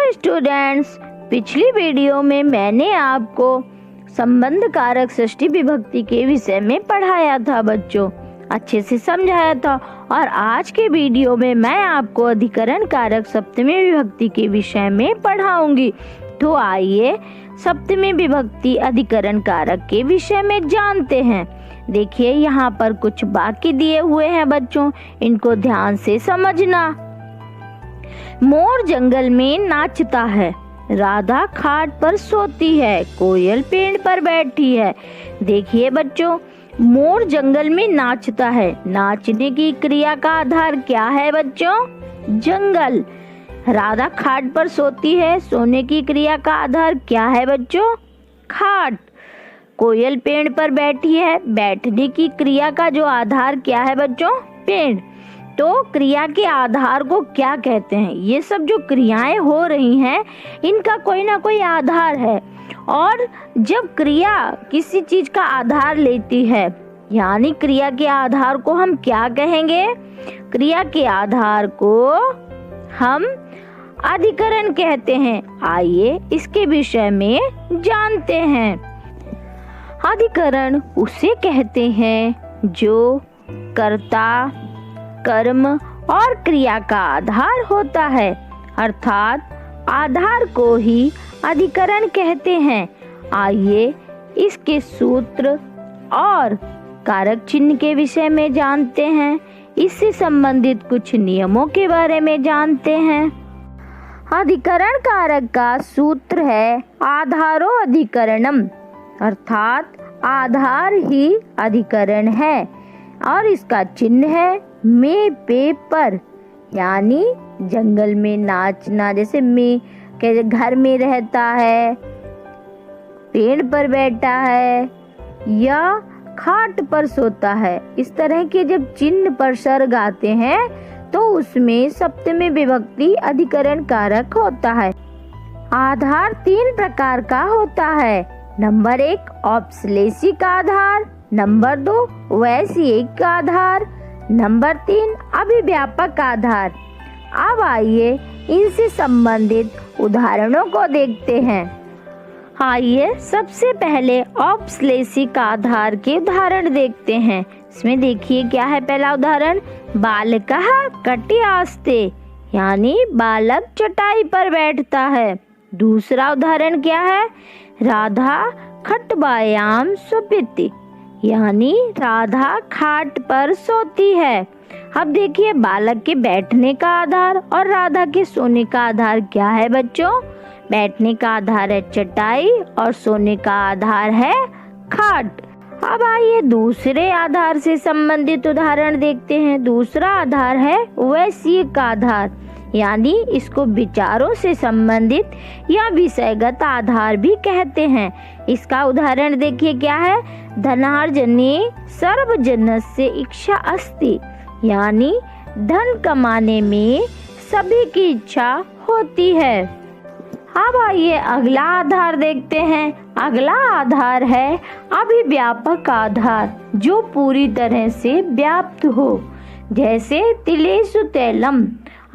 Students, पिछली video में मैंने आपको संबंध कारक षष्ठी विभक्ति के विषय में पढ़ाया था बच्चों, अच्छे से समझाया था। और आज के वीडियो में मैं आपको अधिकरण कारक सप्तमी विभक्ति के विषय में पढ़ाऊंगी। तो आइए सप्तमी विभक्ति अधिकरण कारक के विषय में जानते हैं। देखिए यहाँ पर कुछ वाक्य दिए हुए हैं बच्चों, इनको ध्यान से समझना। मोर जंगल में नाचता है, राधा खाट पर सोती है, कोयल पेड़ पर बैठी है। देखिए बच्चों, मोर जंगल में नाचता है, नाचने की क्रिया का आधार क्या है बच्चों? जंगल। राधा खाट पर सोती है, सोने की क्रिया का आधार क्या है बच्चों? खाट। कोयल पेड़ पर बैठी है, बैठने की क्रिया का जो आधार क्या है बच्चों? पेड़। तो क्रिया के आधार को क्या कहते हैं? ये सब जो क्रियाएं हो रही हैं, इनका कोई ना कोई आधार है। और जब क्रिया किसी चीज का आधार लेती है, यानी क्रिया के आधार को हम क्या कहेंगे? क्रिया के आधार को हम अधिकरण कहते हैं। आइए इसके विषय में जानते हैं। अधिकरण उसे कहते हैं जो कर्ता, कर्म और क्रिया का आधार होता है, अर्थात आधार को ही अधिकरण कहते हैं। आइए इसके सूत्र और कारक चिन्ह के विषय में जानते हैं। इससे संबंधित कुछ नियमों के बारे में जानते हैं। अधिकरण कारक का सूत्र है आधारो अधिकरणम, अर्थात आधार ही अधिकरण है। और इसका चिन्ह है में पे पर, यानी जंगल में नाचना, जैसे में के घर में रहता है, पेड़ पर बैठा है या खाट पर सोता है। इस तरह के जब चिन्ह पर सर्ग आते हैं तो उसमें सप्तमी विभक्ति अधिकरण कारक होता है। आधार 3 प्रकार का होता है। नंबर 1 औपश्लेषिक आधार, नंबर 2 वैश्यिक आधार, नंबर 3 अभिव्यापक आधार। अब आइए इनसे संबंधित उदाहरणों को देखते हैं। आइए सबसे पहले औपश्लेषिक आधार के उदाहरण देखते हैं। इसमें देखिए क्या है पहला उदाहरण, बालकः कट्यास्ते, यानी बालक चटाई पर बैठता है। दूसरा उदाहरण क्या है, राधा खट्बायाम स्वपिति, यानी राधा खाट पर सोती है। अब देखिए बालक के बैठने का आधार और राधा के सोने का आधार क्या है बच्चों? बैठने का आधार है चटाई और सोने का आधार है खाट। अब आइए दूसरे आधार से संबंधित उदाहरण देखते हैं। दूसरा आधार है वैश्यिक आधार, यानी इसको विचारों से संबंधित या विषयगत आधार भी कहते हैं। इसका उदाहरण देखिए क्या है, धनार्जने सर्वजनस्य इच्छा अस्ति, यानी धन कमाने में सभी की इच्छा होती है। अब आइए अगला आधार देखते हैं। अगला आधार है अभिव्यापक आधार, जो पूरी तरह से व्याप्त हो, जैसे तिलेषु तैलम।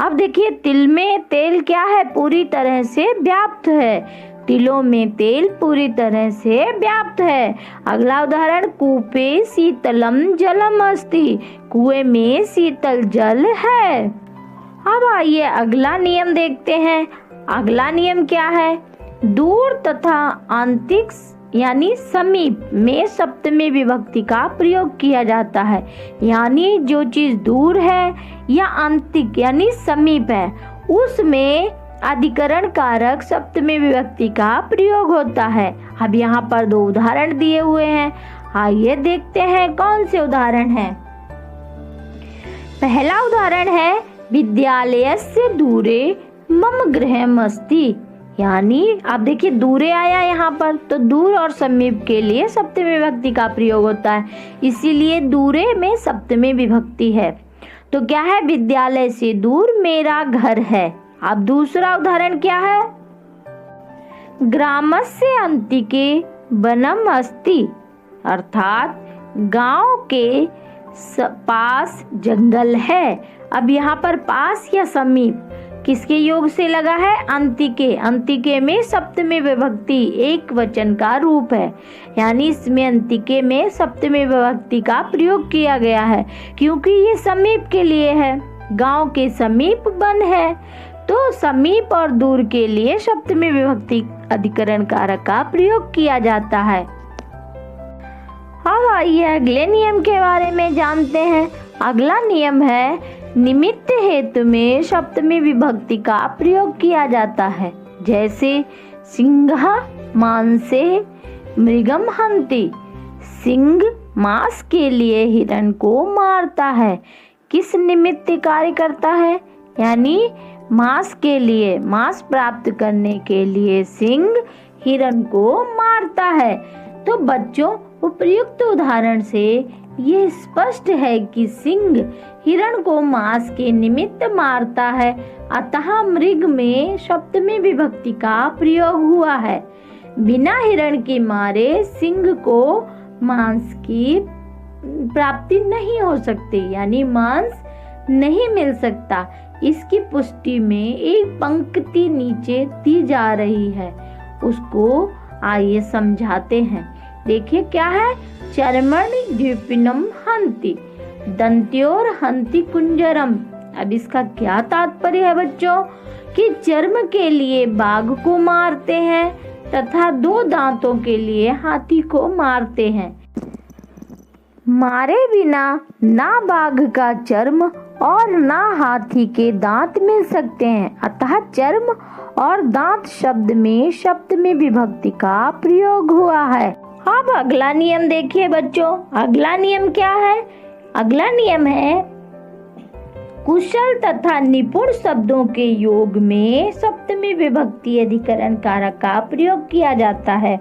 अब देखिए तिल में तेल क्या है? पूरी तरह से व्याप्त है। तिलों में तेल पूरी तरह से व्याप्त है। अगला उदाहरण, कूपे शीतलम जलम अस्ति, कुएं में शीतल जल है। अब आइए अगला नियम देखते हैं। अगला नियम क्या है, दूर तथा आंतिक यानी समीप में सप्तमी विभक्ति का प्रयोग किया जाता है। यानी जो चीज दूर है या आंतिक यानी समीप है, उसमें अधिकरण कारक सप्तमी विभक्ति का प्रयोग होता है। अब यहाँ पर 2 उदाहरण दिए हुए हैं। आइए देखते हैं कौन से उदाहरण हैं। पहला उदाहरण है, विद्यालयस्य दूरे मम गृहमस्ति, यानी आप देखिए दूरे आया यहाँ पर, तो दूर और समीप के लिए सप्तमी विभक्ति का प्रयोग होता है, इसीलिए दूरे में सप्तमी विभक्ति है। तो क्या है, विद्यालय से दूर मेरा घर है। अब दूसरा उदाहरण क्या है, ग्रामस्य अन्तिके वनम अस्ति, अर्थात गांव के पास जंगल है। अब यहाँ पर पास या समीप, किसके योग से लगा है? अंतिके। अंतिके में सप्तमी विभक्ति एक वचन का रूप है, यानी इसमें अंतिके में सप्तमी विभक्ति का प्रयोग किया गया है, क्योंकि ये समीप के लिए है। गांव के समीप वन है, तो समीप और दूर के लिए सप्तमी विभक्ति अधिकरण कारक का प्रयोग किया जाता है। अब आइए अगले नियम के बारे में जानते हैं। अगला नियम है निमित्त हेतु में सप्तमी विभक्ति का प्रयोग किया जाता है। जैसे सिंह मांसे मृगम हंति। सिंह मांस के लिए हिरण को मारता है। किस निमित्त कार्य करता है? यानी मांस के लिए, मांस प्राप्त करने के लिए सिंह हिरण को मारता है। तो बच्चों, उपर्युक्त उदाहरण से ये स्पष्ट है कि सिंह हिरण को मांस के निमित्त मारता है, अतः मृग में सप्तमी विभक्ति का प्रयोग हुआ है। बिना हिरण के मारे सिंह को मांस की प्राप्ति नहीं हो सकती, यानी मांस नहीं मिल सकता। इसकी पुष्टि में एक पंक्ति नीचे दी जा रही है, उसको आइए समझाते हैं। देखिए क्या है? चर्मणि द्विपिनम हंति दंत्योर हंति कुंजरम। अब इसका क्या तात्पर्य है बच्चों? कि चर्म के लिए बाघ को मारते हैं तथा 2 दांतों के लिए हाथी को मारते हैं। मारे बिना ना बाघ का चर्म और ना हाथी के दांत मिल सकते हैं, अतः चर्म और दांत शब्द में सप्तमी विभक्ति का प्रयोग हुआ है। अब अगला नियम देखिए बच्चों। अगला नियम क्या है? अगला नियम है कुशल तथा निपुण शब्दों के योग में सप्तमी विभक्ति अधिकरण कारक का प्रयोग किया जाता है।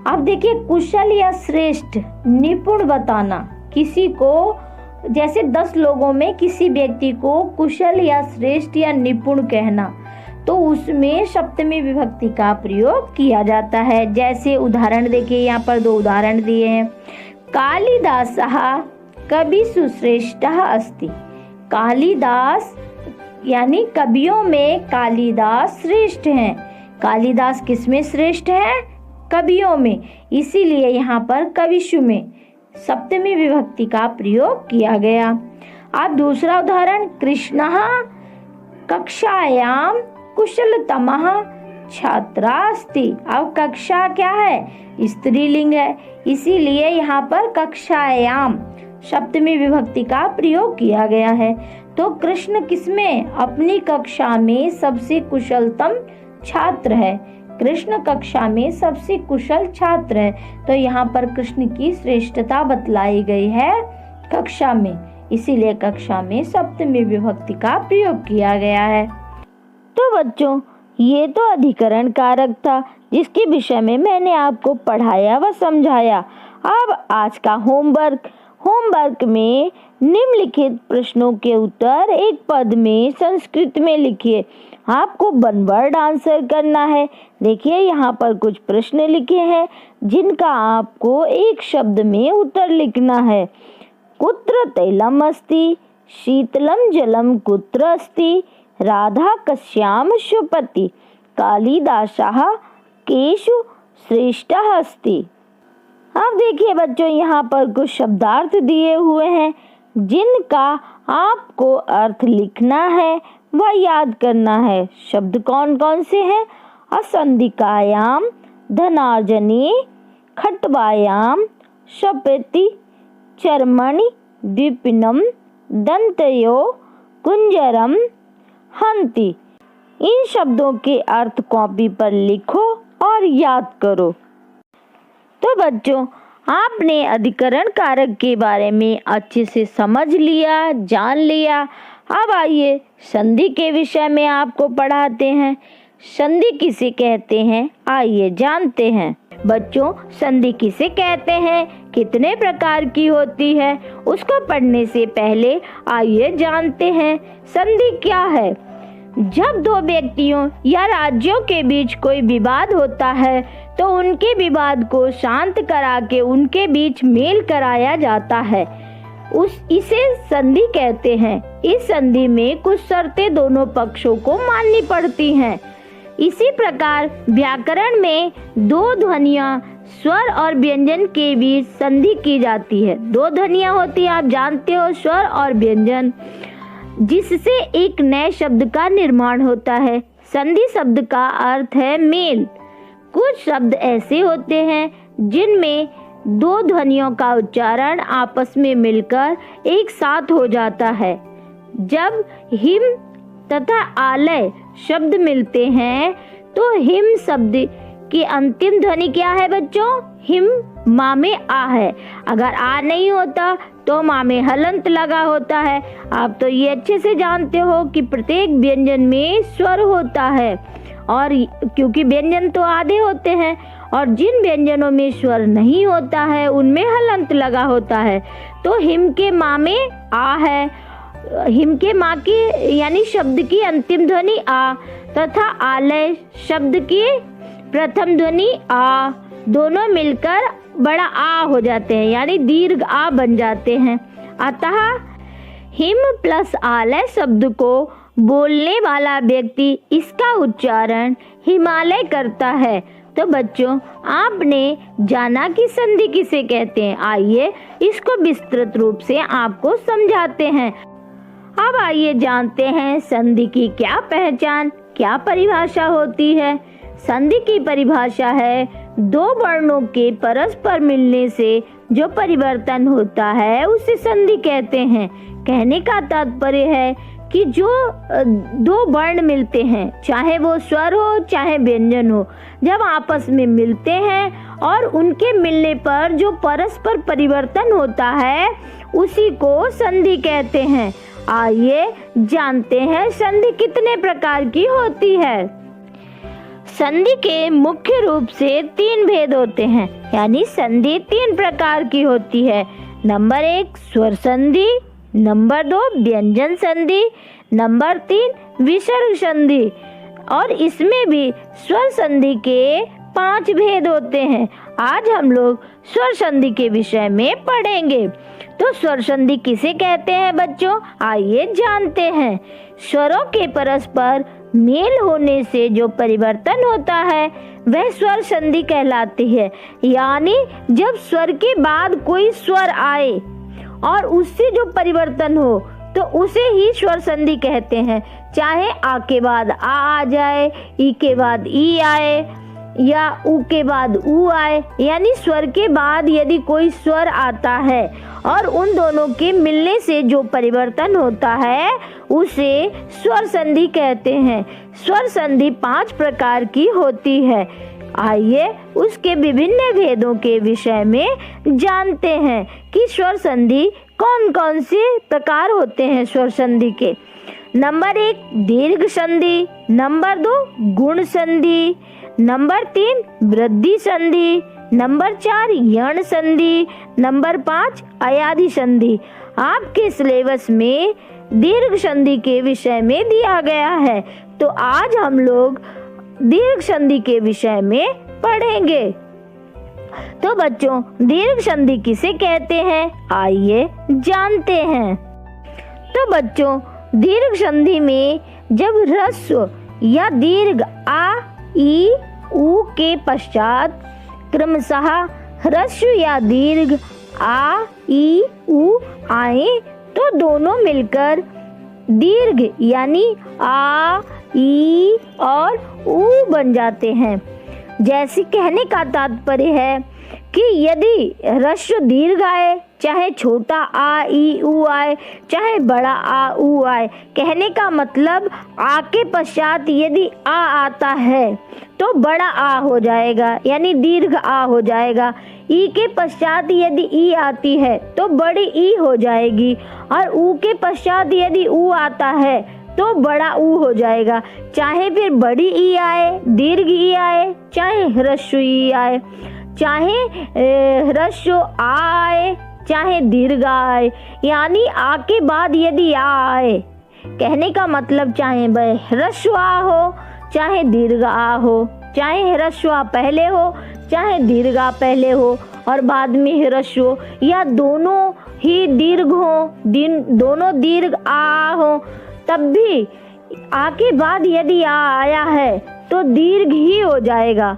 अब देखिए, कुशल या श्रेष्ठ, निपुण बताना। किसी को, जैसे 10 लोगों में किसी व्यक्ति को कुशल या श्रेष्ठ या निपुण कहना, तो उसमें सप्तमी विभक्ति का प्रयोग किया जाता है। जैसे उदाहरण देखिए, यहाँ पर 2 उदाहरण दिए हैं। कालिदासः कविषु श्रेष्ठः अस्ति। कालिदास यानी कवियों में कालिदास श्रेष्ठ हैं। कालिदास किसमें श्रेष्ठ है? कवियों में। इसीलिए यहाँ पर कविषु में सप्तमी विभक्ति का प्रयोग किया गया। अब दूसरा उदाहरण, कृष्णः कक्षायाम कुशलतमः छात्रास्ति। अब कक्षा क्या है? स्त्रीलिंग है, इसीलिए यहाँ पर कक्षायाम सप्तमी विभक्ति का प्रयोग किया गया है। तो कृष्ण किसमें? अपनी कक्षा में सबसे कुशलतम छात्र है। कृष्ण कक्षा में सबसे कुशल छात्र है, तो यहाँ पर कृष्ण की श्रेष्ठता बतलाई गई है कक्षा में, इसीलिए कक्षा में सप्तमी विभक्ति का प्रयोग किया गया है। तो बच्चों, ये तो अधिकरण कारक था जिसके विषय में मैंने आपको पढ़ाया व समझाया। अब आज का होमवर्क में निम्नलिखित प्रश्नों के उत्तर एक पद में संस्कृत में लिखिए। आपको 1 वर्ड आंसर करना है। देखिए, यहाँ पर कुछ प्रश्न लिखे हैं जिनका आपको एक शब्द में उत्तर लिखना है। कुत्र तैलम अस्ति, शीतलम जलम कुत्र अस्ति, राधा कस्याम शुपति, कालिदासः केषु श्रेष्ठः अस्ति। अब देखिए बच्चों, यहाँ पर कुछ शब्दार्थ दिए हुए हैं जिनका आपको अर्थ लिखना है व याद करना है। शब्द कौन कौन से हैं? असंधिकायाम, धनार्जनी, खट्वायाम, शपति, चर्मणि, द्विपिनम, दंतयो, कुंजरम, हंति। इन शब्दों के अर्थ कॉपी पर लिखो और याद करो। तो बच्चों, आपने अधिकरण कारक के बारे में अच्छे से समझ लिया, जान लिया। अब आइए संधि के विषय में आपको पढ़ाते हैं। संधि किसे कहते हैं, आइए जानते हैं। बच्चों, संधि किसे कहते हैं, कितने प्रकार की होती है, उसको पढ़ने से पहले आइए जानते हैं संधि क्या है। जब 2 व्यक्तियों या राज्यों के बीच कोई विवाद होता है तो उनके विवाद को शांत करा के उनके बीच मेल कराया जाता है। इसे संधि कहते हैं। इस संधि में कुछ शर्तें दोनों पक्षों को माननी पड़ती हैं। इसी प्रकार व्याकरण में दो ध्वनियां स्वर और व्यंजन के बीच संधि की जाती है। दो ध्वनियां होती हैं, आप जानते हो, स्वर और व्यंजन, जिससे एक नए शब्द का निर्माण होता है। संधि शब्द का अर्थ है मेल। कुछ शब्द ऐसे होते हैं जिनमें दो ध्वनियों का उच्चारण आपस में मिलकर एक साथ हो जाता है। जब हिम तथा आलय शब्द मिलते हैं तो हिम शब्द की अंतिम ध्वनि क्या है बच्चों? हिम माँ में आ है। अगर आ नहीं होता तो माँ में हलंत लगा होता है। आप तो ये अच्छे से जानते हो कि प्रत्येक व्यंजन में स्वर होता है, और क्योंकि व्यंजन तो आधे होते हैं और जिन व्यंजनों में स्वर नहीं होता है उनमें हलंत लगा होता है। तो हिम के माँ में आ है। हिम के माँ की यानी शब्द की अंतिम ध्वनि आ तथा आलय शब्द की प्रथम ध्वनि आ, दोनों मिलकर बड़ा आ हो जाते हैं, यानी दीर्घ आ बन जाते हैं। अतः हिम प्लस आलय शब्द को बोलने वाला व्यक्ति इसका उच्चारण हिमालय करता है। तो बच्चों, आपने जाना कि संधि किसे कहते हैं। आइए इसको विस्तृत रूप से आपको समझाते हैं। अब आइए जानते हैं संधि की क्या पहचान, क्या परिभाषा होती है। संधि की परिभाषा है दो वर्णों के परस्पर मिलने से जो परिवर्तन होता है उसे संधि कहते हैं। कहने का तात्पर्य है कि जो दो वर्ण मिलते हैं, चाहे वो स्वर हो चाहे व्यंजन हो, जब आपस में मिलते हैं और उनके मिलने पर जो परस्पर परिवर्तन होता है उसी को संधि कहते हैं। आइए जानते हैं संधि कितने प्रकार की होती है। संधि के मुख्य रूप से तीन भेद होते हैं, यानी संधि तीन प्रकार की होती है। नंबर 1 स्वर संधि, नंबर 2 व्यंजन संधि, नंबर 3 विसर्ग संधि। और इसमें भी स्वर संधि के 5 भेद होते हैं। आज हम लोग स्वर संधि के विषय में पढ़ेंगे। तो स्वर संधि किसे कहते हैं बच्चों? आइए जानते हैं। स्वरों के परस्पर मेल होने से जो परिवर्तन होता है वह स्वर संधि कहलाती है। यानी जब स्वर के बाद कोई स्वर आए और उससे जो परिवर्तन हो तो उसे ही स्वर संधि कहते हैं। चाहे आ के बाद आ जाए, ई के बाद ई आए या ऊ के बाद ऊ आए, यानी स्वर के बाद यदि कोई स्वर आता है और उन दोनों के मिलने से जो परिवर्तन होता है उसे स्वर संधि कहते हैं। स्वर संधि 5 प्रकार की होती है। आइए उसके विभिन्न भेदों के विषय में जानते हैं कि स्वर संधि कौन कौन से प्रकार होते हैं स्वर संधि के। नंबर 1 दीर्घ संधि, नंबर 2 गुण संधि, नंबर 3 वृद्धि संधि, नंबर 4 यण संधि, नंबर 5 अयादि संधि। आपके सिलेबस में दीर्घ संधि के विषय में दिया गया है, तो आज हम लोग दीर्घ संधि के विषय में पढ़ेंगे। तो बच्चों, दीर्घ संधि किसे कहते हैं आइए जानते हैं। तो बच्चों, दीर्घ संधि में जब ह्रस्व या दीर्घ आ ई ऊ के पश्चात क्रमशः ह्रस्व या दीर्घ आ ई ऊ आए तो दोनों मिलकर दीर्घ यानी आ ई और ऊ बन जाते हैं। जैसे कहने का तात्पर्य है कि यदि ह्रस्व दीर्घ आए, चाहे छोटा आ ई ऊ आए, चाहे बड़ा आ ऊ आए, कहने का मतलब आ के पश्चात यदि आ आता है तो बड़ा आ हो जाएगा, यानी दीर्घ आ हो जाएगा। ई के पश्चात यदि ई आती है तो बड़ी ई हो जाएगी, और ऊ के पश्चात यदि ऊ आता है तो बड़ा ऊ हो जाएगा। चाहे फिर बड़ी ई आए, दीर्घ ई आए, चाहे ह्रस्व ई आए, चाहे ह्रस्व आ आए, चाहे दीर्घ आए, यानी आ के बाद यदि आ आए, कहने का मतलब चाहे वह ह्रस्व आ हो, चाहे दीर्घ आ हो, चाहे ह्रस्व आ पहले हो चाहे दीर्घ आ पहले हो और बाद में ह्रस्व हो, या दोनों ही दीर्घ हो, दोनों दीर्घ आ हो, तब भी आ के बाद यदि आ आया है तो दीर्घ ही हो जाएगा।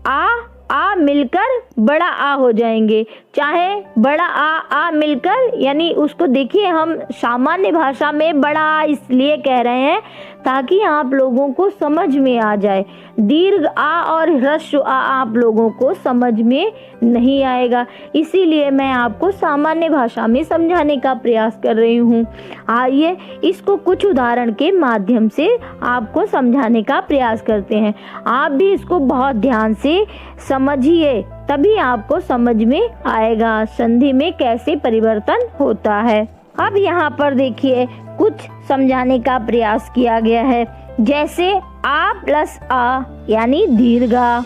आ मिलकर बड़ा आ हो जाएंगे, चाहे बड़ा आ मिलकर, यानी उसको देखिए हम सामान्य भाषा में बड़ा आ इसलिए कह रहे हैं ताकि आप लोगों को समझ में आ जाए। दीर्घ आ और ह्रस्व आ आप लोगों को समझ में नहीं आएगा, इसीलिए मैं आपको सामान्य भाषा में समझाने का प्रयास कर रही हूँ। आइए इसको कुछ उदाहरण के माध्यम से आपको समझाने का प्रयास करते हैं। आप भी इसको बहुत ध्यान से समझिए, तभी आपको समझ में आएगा संधि में कैसे परिवर्तन होता है। अब यहाँ पर देखिए कुछ समझाने का प्रयास किया गया है, जैसे आ प्लस आ यानी दीर्घ आ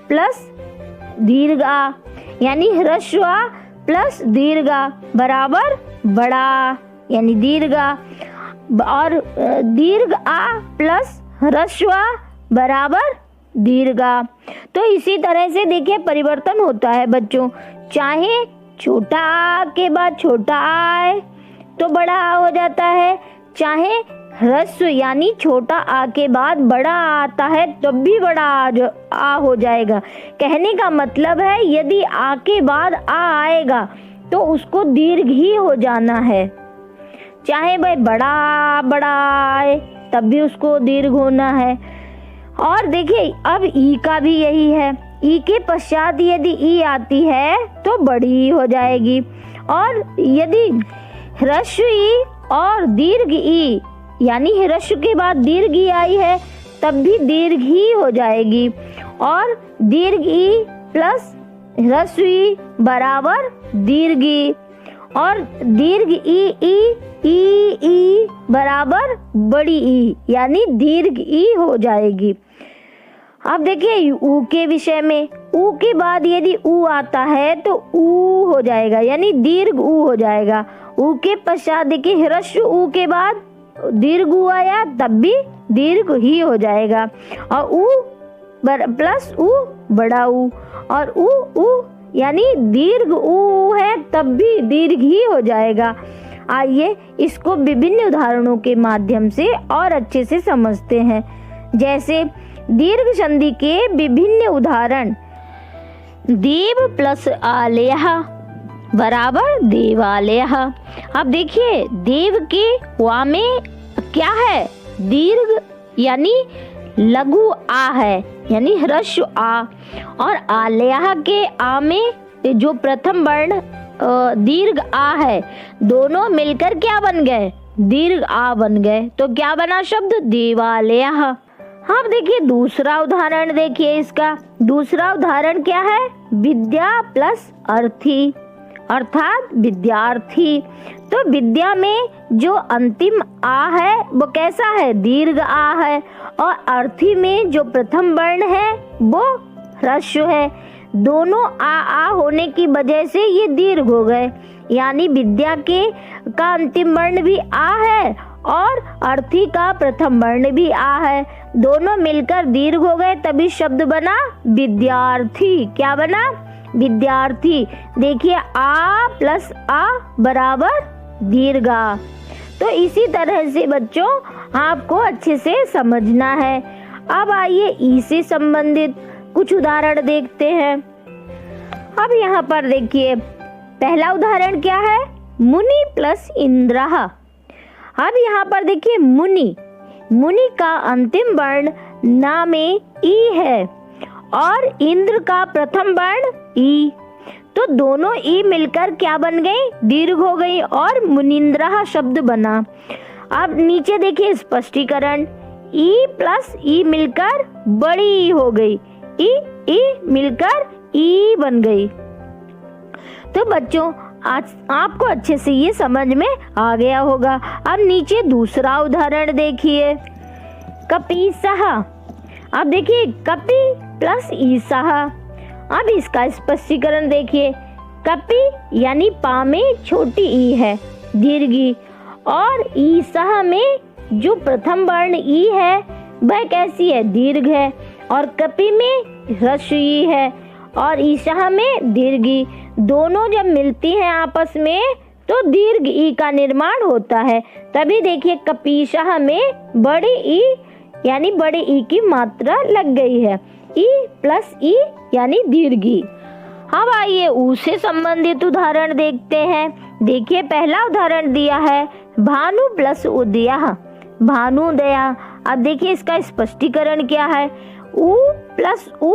प्लस दीर्घ आ यानी ह्रस्व आ प्लस दीर्घ आ बराबर बड़ा यानी दीर्घ आ, और दीर्घ आ प्लस ह्रस्व आ बराबर दीर्घ आ। तो इसी तरह से देखिए परिवर्तन होता है बच्चों, चाहे छोटा आ के बाद छोटा आ आए तो बड़ा आ हो जाता है, चाहे ह्रस्व यानी छोटा आ के बाद बड़ा आ आता है तब भी बड़ा आ हो जाएगा। कहने का मतलब है यदि आ के बाद आ आएगा तो उसको दीर्घ ही हो जाना है, चाहे भाई बड़ा आए तब भी उसको दीर्घ होना है। और देखिए अब ई का भी यही है, ई के पश्चात यदि ई आती है तो बड़ी हो जाएगी, और यदि ह्रस्व ई और दीर्घ ई यानी ह्रस्व के बाद दीर्घ ई आई है तब भी दीर्घ ही हो जाएगी, और दीर्घ ई प्लस ह्रस्व ई बराबर दीर्घ ई, और दीर्घ ई बराबर बड़ी ई यानी दीर्घ ई हो जाएगी। अब देखिए ऊ के विषय में, ऊ के बाद यदि ऊ आता है तो ऊ हो जाएगा यानी दीर्घ ऊ हो जाएगा। ऊ के पश्चात देखिए ह्रस्व ऊ के बाद दीर्घ ऊ आया तब भी दीर्घ ही हो जाएगा, और ऊ प्लस ऊ बड़ा ऊ, और ऊ यानी दीर्घ ऊ है तब भी दीर्घ ही हो जाएगा। आइए इसको विभिन्न उदाहरणों के माध्यम से और अच्छे से समझते हैं। जैसे दीर्घ संधि के विभिन्न उदाहरण, देव प्लस आलयः बराबर देवालयः। अब देखिए देव के वा में क्या है, दीर्घ यानी लघु आ है यानी ह्रस्व आ, और आलयः के आ में जो प्रथम वर्ण दीर्घ आ है, दोनों मिलकर क्या बन गए, दीर्घ आ बन गए, तो क्या बना शब्द देवालयः। अब देखिए दूसरा उदाहरण, देखिए इसका दूसरा उदाहरण क्या है, विद्या प्लस अर्थी अर्थात विद्यार्थी। तो विद्या में जो अंतिम आ है वो कैसा है, दीर्घ आ है, और अर्थी में जो प्रथम वर्ण है वो ह्रस्व है। दोनों आ होने की वजह से ये दीर्घ हो गए, यानी विद्या का अंतिम वर्ण भी आ है और अर्थी का प्रथम वर्ण भी आ है, दोनों मिलकर दीर्घ हो गए, तभी शब्द बना विद्यार्थी। क्या बना, विद्यार्थी। देखिए आ प्लस आ बराबर दीर्घ आ। तो इसी तरह से बच्चों आपको अच्छे से समझना है। अब आइए ई से संबंधित कुछ उदाहरण देखते हैं। अब यहाँ पर देखिए पहला उदाहरण क्या है, मुनि प्लस इंद्रः। अब यहाँ पर देखिए मुनि का अंतिम वर्ण ना में ई है और इंद्र का प्रथम वर्ण ई, तो दोनों ई मिलकर क्या बन गई, दीर्घ हो गई और मुनिंद्रः शब्द बना। अब नीचे देखिए स्पष्टीकरण, ई प्लस ई मिलकर बड़ी ई हो गई, ई मिलकर ई बन गई। तो बच्चों आज आपको अच्छे से ये समझ में आ गया होगा। अब नीचे दूसरा उदाहरण देखिए, कपीसः। अब देखिए कपि प्लस ईसः। अब इसका स्पष्टीकरण देखिए, कपि यानी पा में छोटी ई है दीर्घी, और ईसः में जो प्रथम वर्ण ई है वह कैसी है, दीर्घ है। और कपि में ह्रस्व ई है और ईशा में दीर्घ ई। दोनों जब मिलती हैं आपस में तो दीर्घ ई का निर्माण होता है। तभी देखिए कपीशः में बड़ी ई यानी बड़े ई की मात्रा लग गई है। ई प्लस ई यानी दीर्घ ई। अब आइए ऊ से संबंधित उदाहरण देखते हैं। देखिए पहला उदाहरण दिया है भानु प्लस उदया, भानुदया। अब देखिए इसका स्पष्टीकरण क्या है। ऊ प्लस ऊ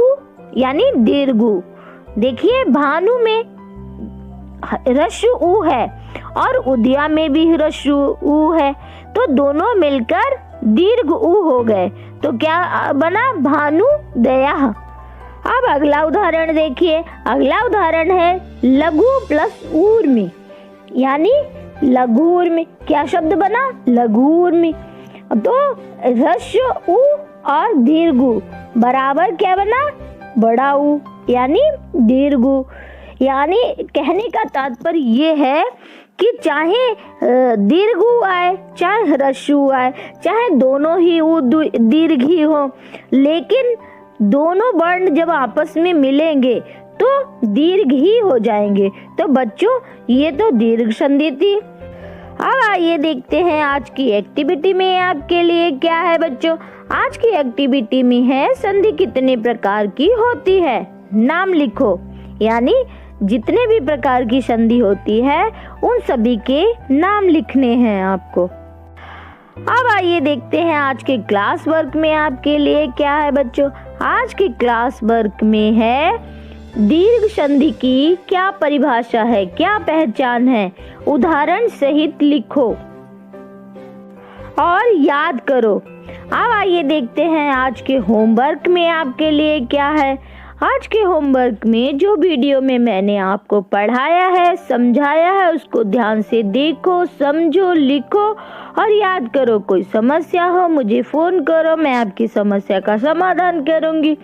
यानी दीर्घ ऊ। देखिए भानु में ह्रस्व ऊ है और उदया में भी ह्रस्व ऊ है, तो दोनों मिलकर दीर्घ ऊ हो गए। तो क्या बना, भानुदया। अब अगला उदाहरण देखिए। अगला उदाहरण है लघु प्लस ऊर्मि यानी लघुर्मि। क्या शब्द बना, लघुर्मि। तो ह्रस्व ऊ और दीर्घ ऊ बराबर क्या बना, बड़ा ऊ यानी दीर्घ ऊ। यानी कहने का तात्पर्य ये है कि चाहे दीर्घ ऊ आए चाहे ह्रस्व ऊ आए, चाहे दोनों ही ऊ दीर्घ ही हो, लेकिन दोनों वर्ण जब आपस में मिलेंगे तो दीर्घ ही हो जाएंगे। तो बच्चों ये तो दीर्घ संधि थी। अब आइए देखते हैं आज की एक्टिविटी में आपके लिए क्या है बच्चों। आज की एक्टिविटी में है संधि कितने प्रकार की होती है, नाम लिखो। यानी जितने भी प्रकार की संधि होती है उन सभी के नाम लिखने हैं आपको। अब आइए देखते हैं आज के क्लास वर्क में आपके लिए क्या है बच्चों। आज के क्लास वर्क में है दीर्घ संधि की क्या परिभाषा है, क्या पहचान है, उदाहरण सहित लिखो और याद करो। अब आइए देखते हैं आज के होमवर्क में आपके लिए क्या है। आज के होमवर्क में जो वीडियो में मैंने आपको पढ़ाया है, समझाया है, उसको ध्यान से देखो, समझो, लिखो और याद करो। कोई समस्या हो मुझे फोन करो, मैं आपकी समस्या का समाधान करूंगी।